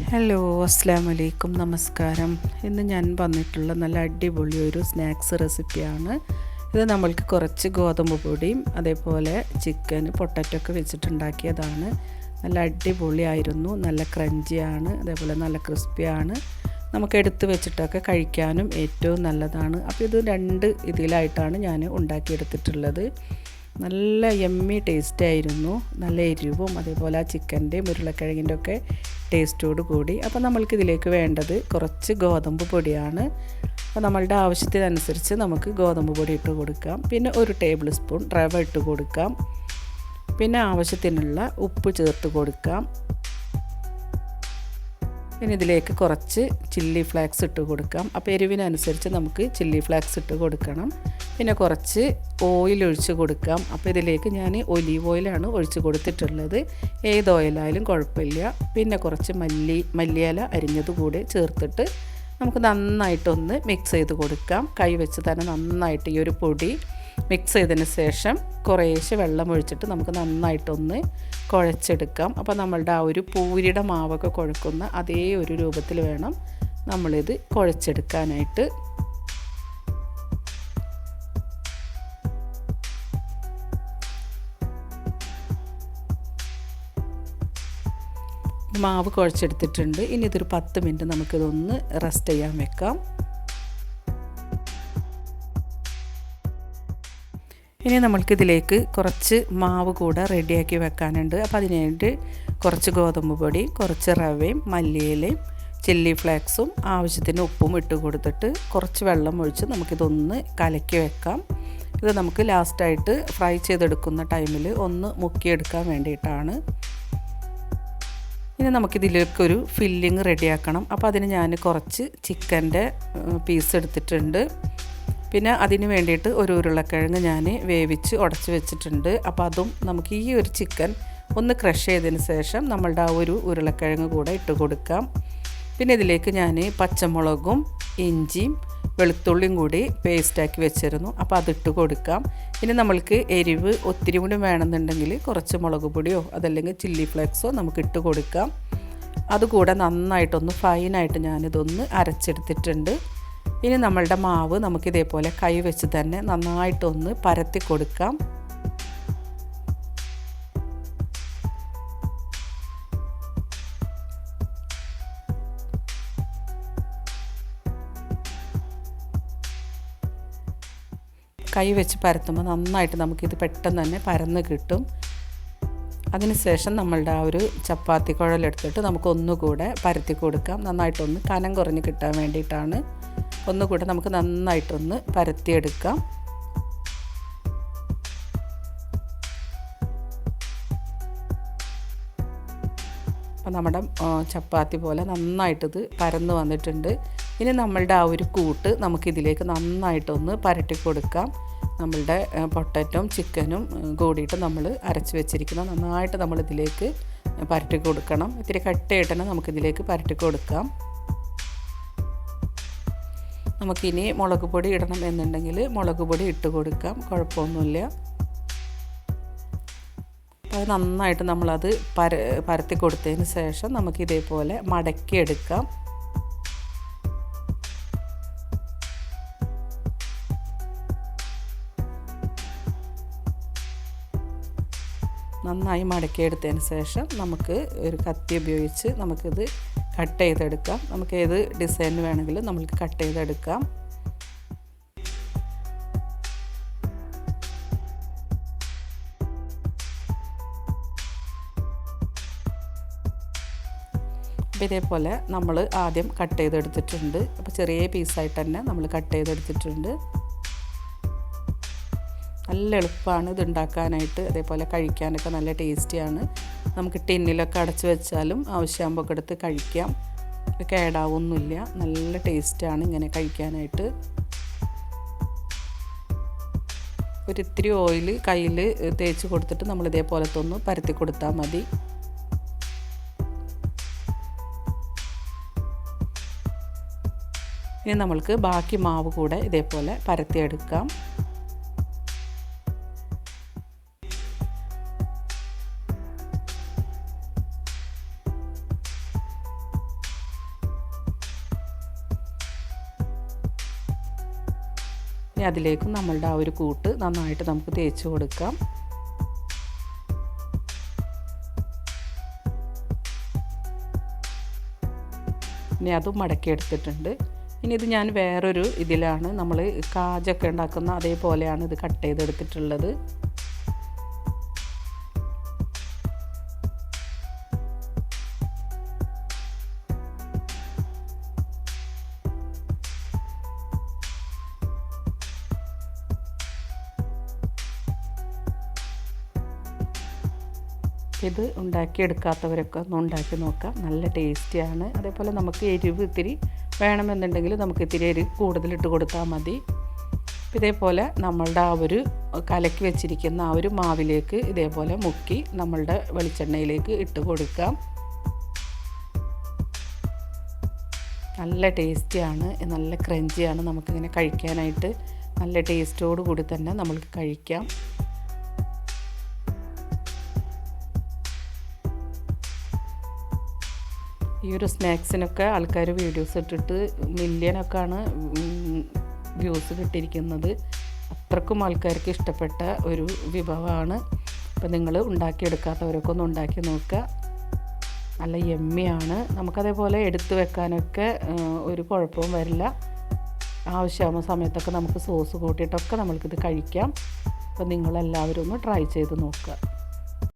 Hello, അസ്സലാമു അലൈക്കും, നമസ്കാരം. ഇന്ന് ഞാൻ വന്നിട്ടുള്ള നല്ല അടിപൊളി ഒരു സ്നാക്സ് റെസിപ്പിയാണ്. ഇത് നമ്മൾക്ക് കുറച്ച് ഗോതമ്പ് പൊടിയും അതേപോലെ ചിക്കൻ പൊട്ടറ്റോ ഒക്കെ വെച്ചിട്ടുണ്ടാക്കിയതാണ്. നല്ല അടിപൊളിയായിരുന്നു. നല്ല ക്രഞ്ചിയാണ്, അതേപോലെ നല്ല ക്രിസ്പിയാണ്. നമുക്ക് എടുത്ത് വെച്ചിട്ടൊക്കെ കഴിക്കാനും ഏറ്റവും നല്ലതാണ്. അപ്പോൾ ഇത് രണ്ട് ഇതിലായിട്ടാണ് ഞാൻ ഉണ്ടാക്കിയെടുത്തിട്ടുള്ളത്. നല്ല യമ്മി ടേസ്റ്റ് ആയിരുന്നു. നല്ല എരിവും അതേപോലെ ആ ചിക്കൻ്റെയും ഉരുളക്കിഴങ്ങിൻ്റെ ഒക്കെ ടേസ്റ്റോട് കൂടി. അപ്പോൾ നമ്മൾക്കിതിലേക്ക് വേണ്ടത് കുറച്ച് ഗോതമ്പ് പൊടിയാണ്. അപ്പോൾ നമ്മളുടെ ആവശ്യത്തിനനുസരിച്ച് നമുക്ക് ഗോതമ്പ് പൊടി ഇട്ട് കൊടുക്കാം. പിന്നെ 1 ടേബിൾ സ്പൂൺ റവ ഇട്ട് കൊടുക്കാം. പിന്നെ ആവശ്യത്തിനുള്ള ഉപ്പ് ചേർത്ത് കൊടുക്കാം. പിന്നെ ഇതിലേക്ക് കുറച്ച് ചില്ലി ഫ്ലേക്സ് ഇട്ട് കൊടുക്കാം. അപ്പോൾ എരിവിനനുസരിച്ച് നമുക്ക് ചില്ലി ഫ്ലേക്സ് ഇട്ട് കൊടുക്കണം. പിന്നെ കുറച്ച് ഓയിൽ ഒഴിച്ച് കൊടുക്കാം. അപ്പോൾ ഇതിലേക്ക് ഞാൻ ഒലീവ് ഓയിലാണ് ഒഴിച്ച് കൊടുത്തിട്ടുള്ളത്. ഏത് ഓയിലായാലും കുഴപ്പമില്ല. പിന്നെ കുറച്ച് മല്ലിയില അരിഞ്ഞത് കൂടി ചേർത്തിട്ട് നമുക്ക് നന്നായിട്ടൊന്ന് മിക്സ് ചെയ്ത് കൊടുക്കാം. കൈ വെച്ച് തന്നെ നന്നായിട്ട് ഈ ഒരു പൊടി മിക്സ് ചെയ്തതിന് ശേഷം കുറേശ്ശെ വെള്ളം ഒഴിച്ചിട്ട് നമുക്ക് നന്നായിട്ടൊന്ന് കുഴച്ചെടുക്കാം. അപ്പോൾ നമ്മളുടെ ആ ഒരു പൂരിയുടെ മാവൊക്കെ കുഴക്കുന്ന അതേ ഒരു രൂപത്തിൽ വേണം നമ്മളിത് കുഴച്ചെടുക്കാനായിട്ട്. മാവ് കുഴച്ചെടുത്തിട്ടുണ്ട്. ഇനി ഇതൊരു 10 മിനിറ്റ് നമുക്കിതൊന്ന് റെസ്റ്റ് ചെയ്യാൻ വെക്കാം. ഇനി നമ്മൾക്കിതിലേക്ക് കുറച്ച് മാവ് കൂടെ റെഡിയാക്കി വെക്കാനുണ്ട്. അപ്പോൾ അതിനായിട്ട് കുറച്ച് ഗോതമ്പ് പൊടി, കുറച്ച് റവയും മല്ലിയിലയും ചില്ലി ഫ്ലേക്സും ആവശ്യത്തിന് ഉപ്പും ഇട്ട് കൊടുത്തിട്ട് കുറച്ച് വെള്ളം ഒഴിച്ച് നമുക്കിതൊന്ന് കലക്കി വെക്കാം. ഇത് നമുക്ക് ലാസ്റ്റായിട്ട് ഫ്രൈ ചെയ്തെടുക്കുന്ന ടൈമിൽ ഒന്ന് മുക്കിയെടുക്കാൻ വേണ്ടിയിട്ടാണ്. ഇനി നമുക്കിതിലേക്കൊരു ഫില്ലിങ് റെഡിയാക്കണം. അപ്പോൾ അതിന് ഞാൻ കുറച്ച് ചിക്കൻ്റെ പീസ് എടുത്തിട്ടുണ്ട്. പിന്നെ അതിന് വേണ്ടിയിട്ട് ഒരു ഉരുളക്കിഴങ്ങ് ഞാൻ വേവിച്ച് ഉടച്ച് വെച്ചിട്ടുണ്ട്. അപ്പോൾ അതും നമുക്ക് ഈ ഒരു ചിക്കൻ ഒന്ന് ക്രഷ് ചെയ്തതിന് ശേഷം നമ്മളുടെ ആ ഒരു ഉരുളക്കിഴങ്ങ് കൂടെ ഇട്ട് കൊടുക്കാം. പിന്നെ ഇതിലേക്ക് ഞാൻ പച്ചമുളകും ഇഞ്ചിയും വെളുത്തുള്ളിയും കൂടി പേസ്റ്റാക്കി വെച്ചിരുന്നു. അപ്പോൾ അതിട്ട് കൊടുക്കാം. ഇനി നമ്മൾക്ക് എരിവ് ഒത്തിരി കൂടി വേണമെന്നുണ്ടെങ്കിൽ കുറച്ച് മുളക് പൊടിയോ അതല്ലെങ്കിൽ ചില്ലി ഫ്ലേക്സോ നമുക്ക് ഇട്ട് കൊടുക്കാം. അതുകൂടെ നന്നായിട്ടൊന്ന് ഫൈനായിട്ട് ഞാനിതൊന്ന് അരച്ചെടുത്തിട്ടുണ്ട്. ഇനി നമ്മളുടെ മാവ് നമുക്കിതേപോലെ കൈ വെച്ച് തന്നെ നന്നായിട്ടൊന്ന് പരത്തി കൊടുക്കാം. കൈ വെച്ച് പരത്തുമ്പോൾ നന്നായിട്ട് നമുക്കിത് പെട്ടെന്ന് തന്നെ പരന്ന് കിട്ടും. അതിനുശേഷം നമ്മളുടെ ആ ഒരു ചപ്പാത്തി കുഴലെടുത്തിട്ട് നമുക്കൊന്നുകൂടെ പരത്തി കൊടുക്കാം. നന്നായിട്ടൊന്ന് കനം കുറഞ്ഞ് കിട്ടാൻ വേണ്ടിയിട്ടാണ്. ഒന്നുകൂടെ നമുക്ക് നന്നായിട്ടൊന്ന് പരത്തിയെടുക്കാം. അപ്പോൾ നമ്മുടെ ചപ്പാത്തി പോലെ നന്നായിട്ടിത് പരന്ന് വന്നിട്ടുണ്ട്. ഇനി നമ്മളുടെ ആ ഒരു കൂട്ട് നമുക്കിതിലേക്ക് നന്നായിട്ടൊന്ന് പരട്ടി കൊടുക്കാം. നമ്മളുടെ പൊട്ടറ്റോയും ചിക്കനും കൂടിയിട്ട് നമ്മൾ അരച്ച് വെച്ചിരിക്കുന്ന നന്നായിട്ട് നമ്മളിതിലേക്ക് പരട്ടി കൊടുക്കണം. ഇത്തിരി കട്ടയായിട്ട് തന്നെ നമുക്കിതിലേക്ക് പരട്ടി കൊടുക്കാം. നമുക്കിനി മുളക് പൊടി ഇടണം എന്നുണ്ടെങ്കിൽ മുളക് പൊടി ഇട്ട് കൊടുക്കാം, കുഴപ്പമൊന്നുമില്ല. അത് നന്നായിട്ട് നമ്മളത് പരത്തി കൊടുത്തതിന് ശേഷം നമുക്കിതേപോലെ മടക്കിയെടുക്കാം. നന്നായി മടക്കിയെടുത്തതിന് ശേഷം നമുക്ക് ഒരു കത്തി ഉപയോഗിച്ച് നമുക്കിത് കട്ട് ചെയ്തെടുക്കാം. നമുക്ക് ഏത് ഡിസൈൻ വേണമെങ്കിലും നമുക്ക് കട്ട് ചെയ്തെടുക്കാം. അപ്പോൾ ഇതേപോലെ നമ്മൾ ആദ്യം കട്ട് ചെയ്തെടുത്തിട്ടുണ്ട്. അപ്പോൾ ചെറിയ പീസായിട്ട് തന്നെ നമ്മൾ കട്ട് ചെയ്തെടുത്തിട്ടുണ്ട്. നല്ല എളുപ്പമാണ് ഇത് ഉണ്ടാക്കാനായിട്ട്, അതേപോലെ കഴിക്കാനൊക്കെ നല്ല ടേസ്റ്റിയാണ്. നമുക്ക് ടിന്നിലൊക്കെ അടച്ച് വെച്ചാലും ആവശ്യമാകുമ്പോൾ ഒക്കെ എടുത്ത് കഴിക്കാം. കേടാവൊന്നുമില്ല. നല്ല ടേസ്റ്റാണ് ഇങ്ങനെ കഴിക്കാനായിട്ട്. ഒരിത്തിരി ഓയിൽ കയ്യിൽ തേച്ച് കൊടുത്തിട്ട് നമ്മൾ ഇതേപോലത്തെ ഒന്ന് പരത്തി കൊടുത്താൽ മതി. ഇനി നമ്മൾക്ക് ബാക്കി മാവ് കൂടെ ഇതേപോലെ പരത്തിയെടുക്കാം. ഇനി അതിലേക്ക് നമ്മളുടെ ആ ഒരു കൂട്ട് നന്നായിട്ട് നമുക്ക് തേച്ച് കൊടുക്കാം. ഇനി അതും മടക്കിയെടുത്തിട്ടുണ്ട്. ഇനി ഇത് ഞാൻ വേറൊരു ഇതിലാണ്, നമ്മൾ കാജൊക്കെ ഉണ്ടാക്കുന്ന അതേപോലെയാണ് ഇത് കട്ട് ചെയ്തെടുത്തിട്ടുള്ളത്. ഇത് ഉണ്ടാക്കിയെടുക്കാത്തവരൊക്കെ ഒന്ന് ഉണ്ടാക്കി നോക്കാം. നല്ല ടേസ്റ്റിയാണ്. അതേപോലെ നമുക്ക് എരിവ് ഇത്തിരി വേണമെന്നുണ്ടെങ്കിൽ നമുക്ക് ഇത്തിരി എരിവ് കൂടുതലിട്ട് കൊടുത്താൽ മതി. ഇതേപോലെ നമ്മളുടെ ആ ഒരു കലക്കി വെച്ചിരിക്കുന്ന ആ ഒരു മാവിലേക്ക് ഇതേപോലെ മുക്കി നമ്മളുടെ വെളിച്ചെണ്ണയിലേക്ക് ഇട്ട് കൊടുക്കാം. നല്ല ടേസ്റ്റിയാണ്, നല്ല ക്രഞ്ചിയാണ്. നമുക്കിങ്ങനെ കഴിക്കാനായിട്ട് നല്ല ടേസ്റ്റോടു കൂടി തന്നെ നമ്മൾക്ക് കഴിക്കാം. ഈ ഒരു സ്നാക്സിനൊക്കെ ആൾക്കാർ വീഡിയോസ് ഇട്ടിട്ട് മില്യനൊക്കെയാണ് വ്യൂസ് കിട്ടിയിരിക്കുന്നത്. അത്രക്കും ആൾക്കാർക്ക് ഇഷ്ടപ്പെട്ട ഒരു വിഭവമാണ്. അപ്പോൾ നിങ്ങൾ ഉണ്ടാക്കിയെടുക്കാത്തവരൊക്കെ ഒന്ന് ഉണ്ടാക്കി നോക്കുക. നല്ല യമ്മിയാണ്. നമുക്കതേപോലെ എടുത്തു വെക്കാനൊക്കെ ഒരു കുഴപ്പവും വരില്ല. ആവശ്യമാകുന്ന സമയത്തൊക്കെ നമുക്ക് സോസ് കൂട്ടിയിട്ടൊക്കെ നമ്മൾക്കിത് കഴിക്കാം. അപ്പോൾ നിങ്ങളെല്ലാവരും ഒന്ന് ട്രൈ ചെയ്ത് നോക്കുക.